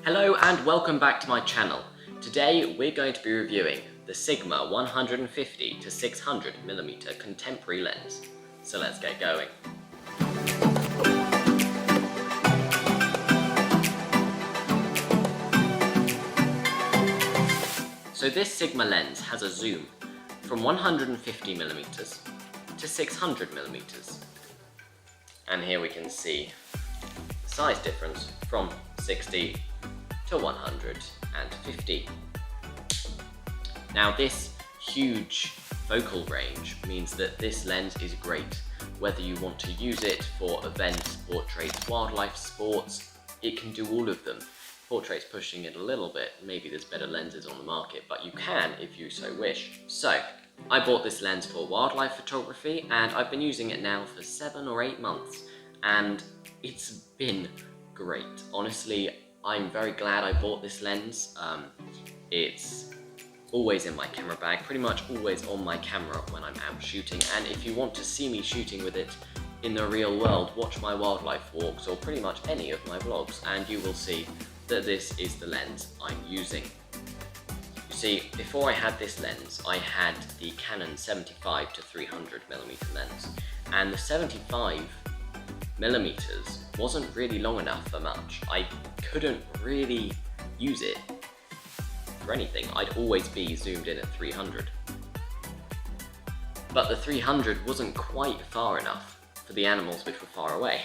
Hello and welcome back to my channel. Today we're going to be reviewing the Sigma 150 to 600mm contemporary lens. So let's get going. So this Sigma lens has a zoom from 150mm to 600mm. And here we can see the size difference from 60 to 150. Now this huge focal range means that this lens is great whether you want to use it for events, portraits, wildlife, sports. It can do all of them. Portraits pushing it a little bit, maybe there's better lenses on the market, but you can if you so wish. So I bought this lens for wildlife photography and I've been using it now for 7 or 8 months and it's been great. Honestly, I'm very glad I bought this lens. It's always in my camera bag, pretty much always on my camera when I'm out shooting, and if you want to see me shooting with it in the real world, watch my wildlife walks or pretty much any of my vlogs and you will see that this is the lens I'm using. You see, before I had this lens, I had the Canon 75 to 300mm lens, and the 75mm wasn't really long enough for much. I couldn't really use it for anything. I'd always be zoomed in at 300. But the 300 wasn't quite far enough for the animals which were far away.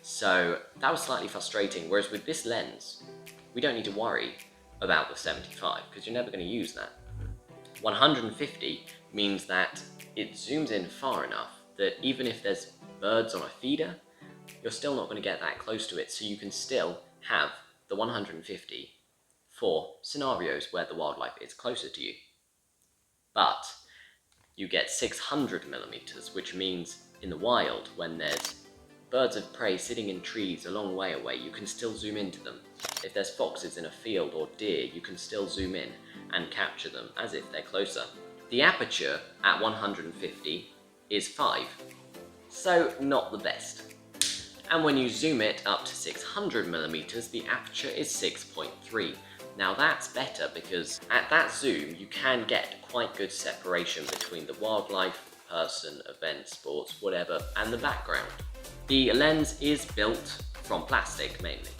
So that was slightly frustrating, whereas with this lens, we don't need to worry about the 75 because you're never going to use that. 150 means that it zooms in far enough that even if there's birds on a feeder, you're still not going to get that close to it, so you can still have the 150 for scenarios where the wildlife is closer to you. But you get 600mm, which means in the wild, when there's birds of prey sitting in trees a long way away, you can still zoom into them. If there's foxes in a field or deer, you can still zoom in and capture them as if they're closer. The aperture at 150 is 5, so not the best. And when you zoom it up to 600mm, the aperture is 6.3. Now that's better because at that zoom you can get quite good separation between the wildlife, person, event, sports, whatever, and the background. The lens is built from plastic mainly.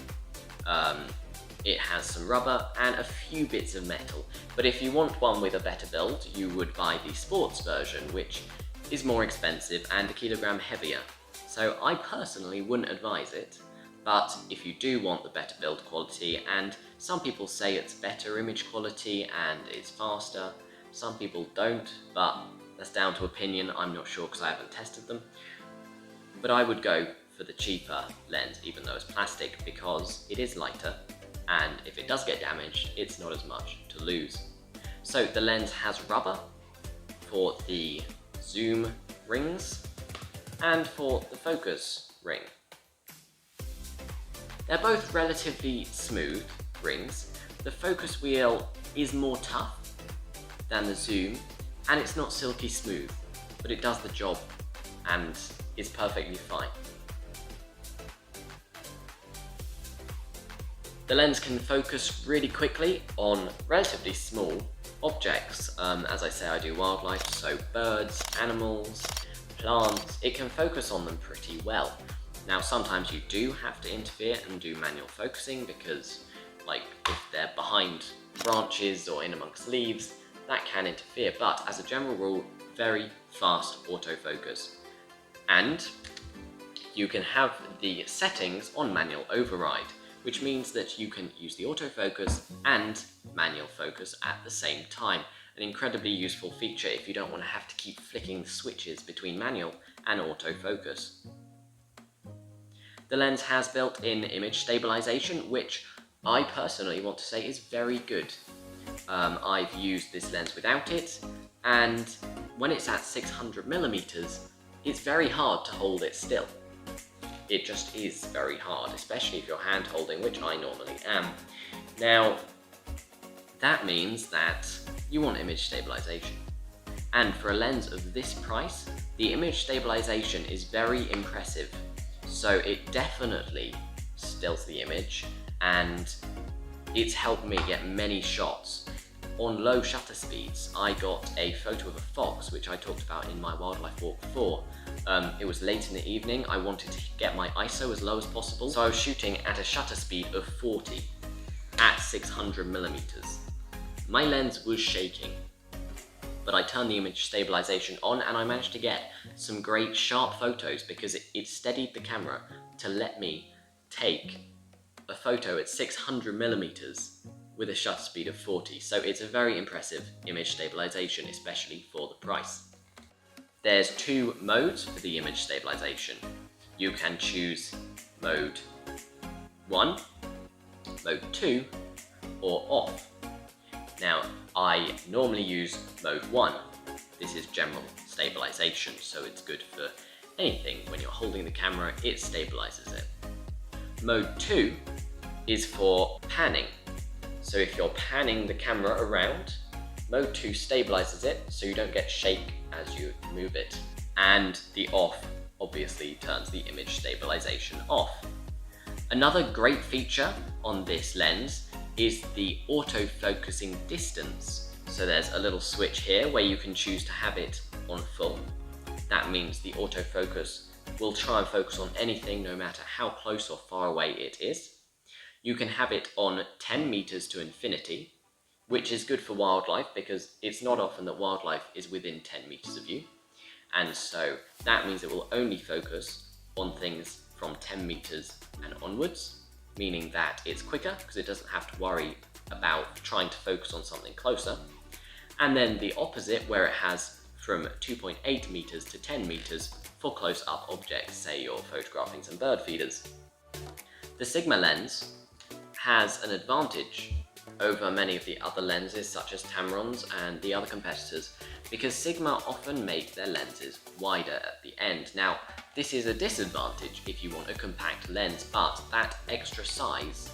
It has some rubber and a few bits of metal, but if you want one with a better build, you would buy the sports version, which is more expensive and a kilogram heavier. So I personally wouldn't advise it, but if you do want the better build quality, and some people say it's better image quality and it's faster, some people don't, but that's down to opinion. I'm not sure because I haven't tested them. But I would go for the cheaper lens, even though it's plastic, because it is lighter, and if it does get damaged, it's not as much to lose. So the lens has rubber for the zoom rings and for the focus ring. They're both relatively smooth rings. The focus wheel is more tough than the zoom, and it's not silky smooth, but it does the job and is perfectly fine. The lens can focus really quickly on relatively small objects. As I say, I do wildlife, so birds, animals, plants. It can focus on them pretty well. Now sometimes you do have to interfere and do manual focusing because, like, if they're behind branches or in amongst leaves, that can interfere, but as a general rule, very fast autofocus. And you can have the settings on manual override, which means that you can use the autofocus and manual focus at the same time. An incredibly useful feature if you don't want to have to keep flicking the switches between manual and autofocus. The lens has built-in image stabilisation, which I personally want to say is very good. I've used this lens without it, and when it's at 600mm, it's very hard to hold it still. It just is very hard, especially if you're hand holding, which I normally am. Now, that means that you want image stabilisation. And for a lens of this price, the image stabilisation is very impressive. So it definitely stills the image and it's helped me get many shots. On low shutter speeds, I got a photo of a fox, which I talked about in my wildlife walk before. It was late in the evening, I wanted to get my ISO as low as possible, so I was shooting at a shutter speed of 40 at 600mm. My lens was shaking, but I turned the image stabilization on and I managed to get some great sharp photos because it steadied the camera to let me take a photo at 600mm with a shutter speed of 40. So it's a very impressive image stabilization, especially for the price. There's two modes for the image stabilization. You can choose mode 1, mode 2, or off. Now, I normally use mode 1. This is general stabilization, so it's good for anything. When you're holding the camera, it stabilizes it. Mode 2 is for panning. So if you're panning the camera around, mode 2 stabilizes it so you don't get shake as you move it. And the off obviously turns the image stabilization off. Another great feature on this lens is the auto-focusing distance. So there's a little switch here where you can choose to have it on full. That means the autofocus will try and focus on anything no matter how close or far away it is. You can have it on 10 meters to infinity, which is good for wildlife because it's not often that wildlife is within 10 meters of you. And so that means it will only focus on things from 10 meters and onwards, meaning that it's quicker because it doesn't have to worry about trying to focus on something closer. And then the opposite, where it has from 2.8 meters to 10 meters for close-up objects, say you're photographing some bird feeders. The Sigma lens has an advantage over many of the other lenses such as Tamron's and the other competitors because Sigma often make their lenses wider at the end. Now, this is a disadvantage if you want a compact lens, but that extra size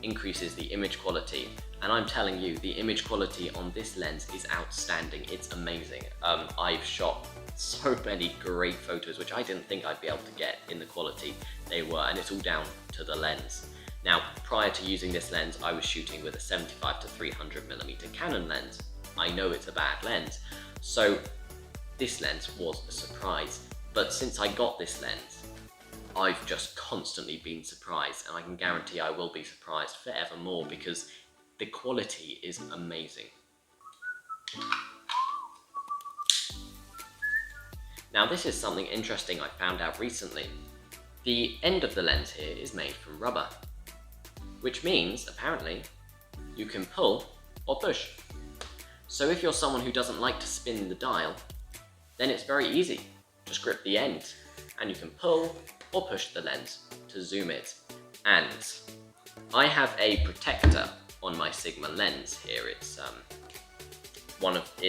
increases the image quality, and I'm telling you, the image quality on this lens is outstanding. It's amazing. I've shot so many great photos which I didn't think I'd be able to get in the quality they were, and it's all down to the lens. Now, prior to using this lens, I was shooting with a 75 to 300mm Canon lens. I know it's a bad lens, so this lens was a surprise. But since I got this lens, I've just constantly been surprised, and I can guarantee I will be surprised forevermore because the quality is amazing. Now, this is something interesting I found out recently. The end of the lens here is made from rubber, which means, apparently, you can pull or push. So if you're someone who doesn't like to spin the dial, then it's very easy. Just grip the end, and you can pull or push the lens to zoom it. And I have a protector on my Sigma lens here. It's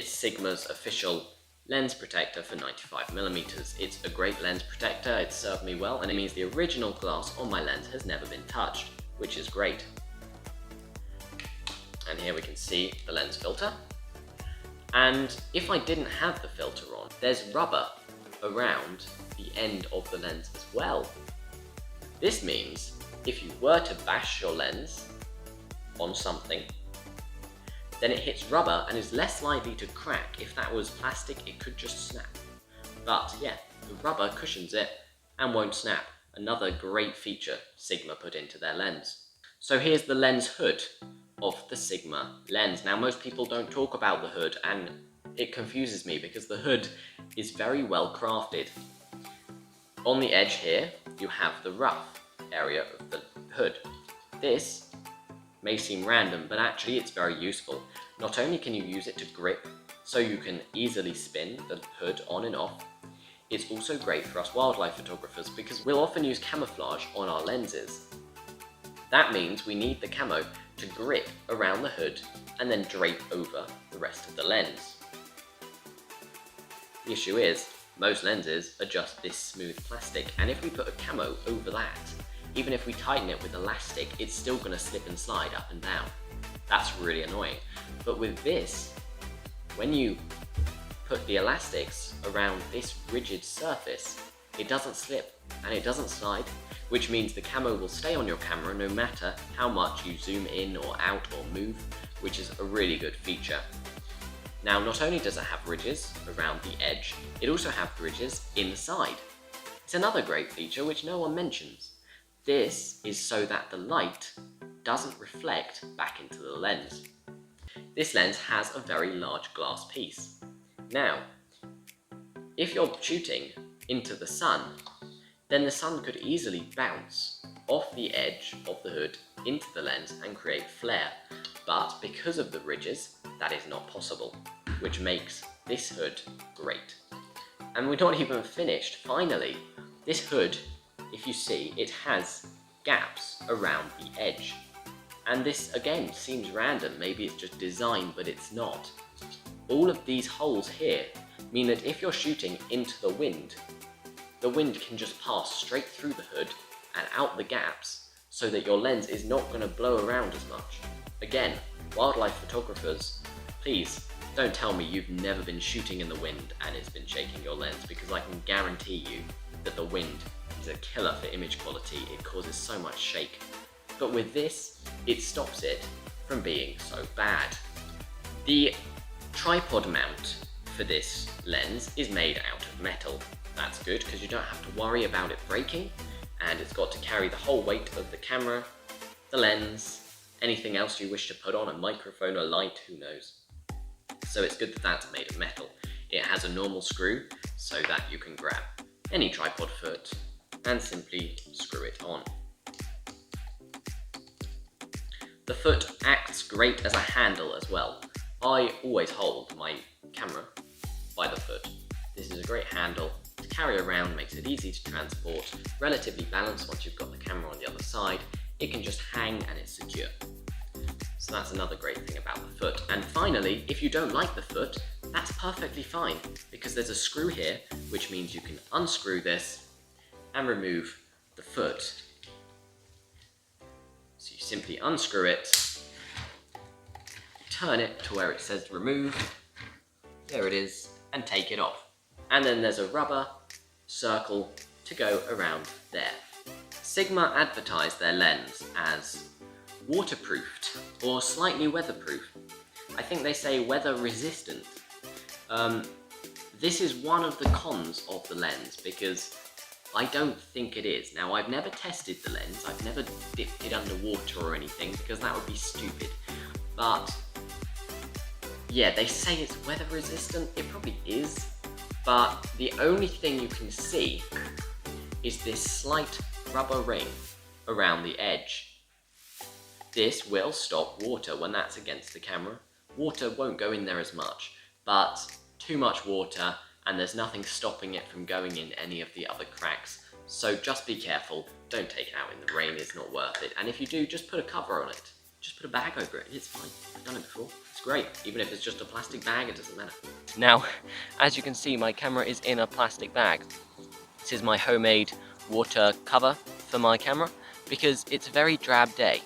Sigma's official lens protector for 95mm. It's a great lens protector, it's served me well, and it means the original glass on my lens has never been touched, which is great. And here we can see the lens filter. And if I didn't have the filter on, there's rubber around the end of the lens as well. This means if you were to bash your lens on something, then it hits rubber and is less likely to crack. If that was plastic, it could just snap. But yeah, the rubber cushions it and won't snap. Another great feature Sigma put into their lens. So here's the lens hood of the Sigma lens. Now, most people don't talk about the hood, and it confuses me because the hood is very well crafted. On the edge here, you have the rough area of the hood. This may seem random, but actually it's very useful. Not only can you use it to grip, so you can easily spin the hood on and off, it's also great for us wildlife photographers because we'll often use camouflage on our lenses. That means we need the camo to grip around the hood and then drape over the rest of the lens. The issue is, most lenses are just this smooth plastic, and if we put a camo over that, even if we tighten it with elastic, it's still going to slip and slide up and down. That's really annoying. But with this, when you put the elastics around this rigid surface, it doesn't slip and it doesn't slide. which means the camo will stay on your camera no matter how much you zoom in or out or move, which is a really good feature. Now, not only does it have ridges around the edge, it also has ridges inside. It's another great feature which no one mentions. This is so that the light doesn't reflect back into the lens. This lens has a very large glass piece. Now, if you're shooting into the sun, then the sun could easily bounce off the edge of the hood into the lens and create flare. But because of the ridges, that is not possible, which makes this hood great. And we're not even finished. Finally, this hood, if you see, it has gaps around the edge. And this, again, seems random. Maybe it's just design, but it's not. All of these holes here mean that if you're shooting into the wind can just pass straight through the hood and out the gaps so that your lens is not going to blow around as much. Again, wildlife photographers, please don't tell me you've never been shooting in the wind and it's been shaking your lens, because I can guarantee you that the wind is a killer for image quality. It causes so much shake. But with this, it stops it from being so bad. The tripod mount for this lens is made out of metal. That's good because you don't have to worry about it breaking, and it's got to carry the whole weight of the camera, the lens, anything else you wish to put on, a microphone, a light, who knows. So it's good that that's made of metal. It has a normal screw so that you can grab any tripod foot and simply screw it on. The foot acts great as a handle as well. I always hold my camera by the foot. This is a great handle to carry around, makes it easy to transport, relatively balanced once you've got the camera on the other side. It can just hang and it's secure. So that's another great thing about the foot. And finally, if you don't like the foot, that's perfectly fine, because there's a screw here, which means you can unscrew this and remove the foot. So you simply unscrew it, turn it to where it says remove, there it is, and take it off. And then there's a rubber circle to go around there. Sigma advertised their lens as waterproofed or slightly weatherproof. I think they say weather resistant. This is one of the cons of the lens, because I don't think it is. Now, I've never tested the lens, I've never dipped it underwater or anything, because that would be stupid. But yeah, they say it's weather resistant. It probably is, but the only thing you can see is this slight rubber ring around the edge. This will stop water when that's against the camera. Water won't go in there as much, but too much water and there's nothing stopping it from going in any of the other cracks. So just be careful, don't take it out in the rain, it's not worth it. And if you do, just put a cover on it. Just put a bag over it, it's fine. I've done it before, it's great. Even if it's just a plastic bag, it doesn't matter. Now, as you can see, my camera is in a plastic bag. This is my homemade water cover for my camera, because it's a very drab day.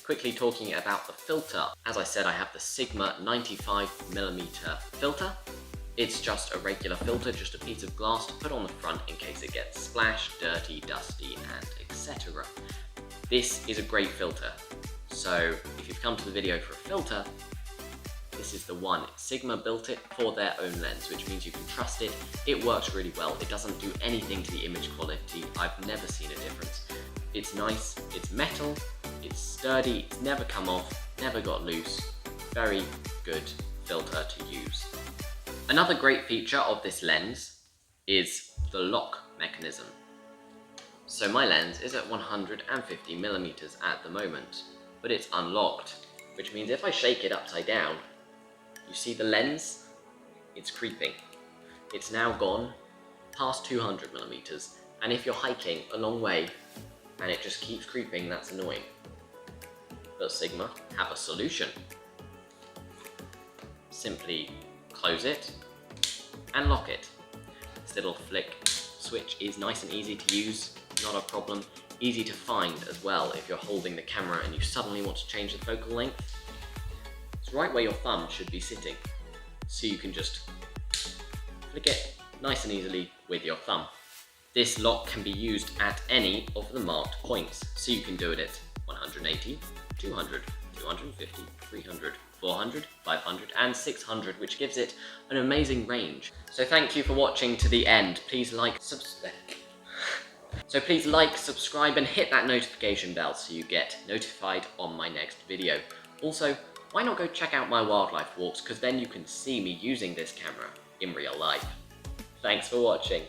Quickly talking about the filter, as I said, I have the Sigma 95mm filter. It's just a regular filter, just a piece of glass to put on the front in case it gets splashed, dirty, dusty, and etc. This is a great filter. So if you've come to the video for a filter, this is the one. Sigma built it for their own lens, which means you can trust it. It works really well. It doesn't do anything to the image quality. I've never seen a difference. It's nice, it's metal, it's sturdy, it's never come off, never got loose. Very good filter to use. Another great feature of this lens is the lock mechanism. So my lens is at 150mm at the moment, but it's unlocked, which means if I shake it upside down, you see the lens, it's creeping. It's now gone past 200mm, and if you're hiking a long way and it just keeps creeping, that's annoying. But Sigma have a solution. Simply close it and lock it. This little flick switch is nice and easy to use, not a problem. Easy to find as well if you're holding the camera and you suddenly want to change the focal length. It's right where your thumb should be sitting, so you can just flick it nice and easily with your thumb. This lock can be used at any of the marked points, so you can do it at 180, 200, 250, 300, 400, 500 and 600, which gives it an amazing range. So thank you for watching to the end. Please like, subscribe and hit that notification bell so you get notified on my next video. Also, why not go check out my wildlife walks, because then you can see me using this camera in real life. Thanks for watching.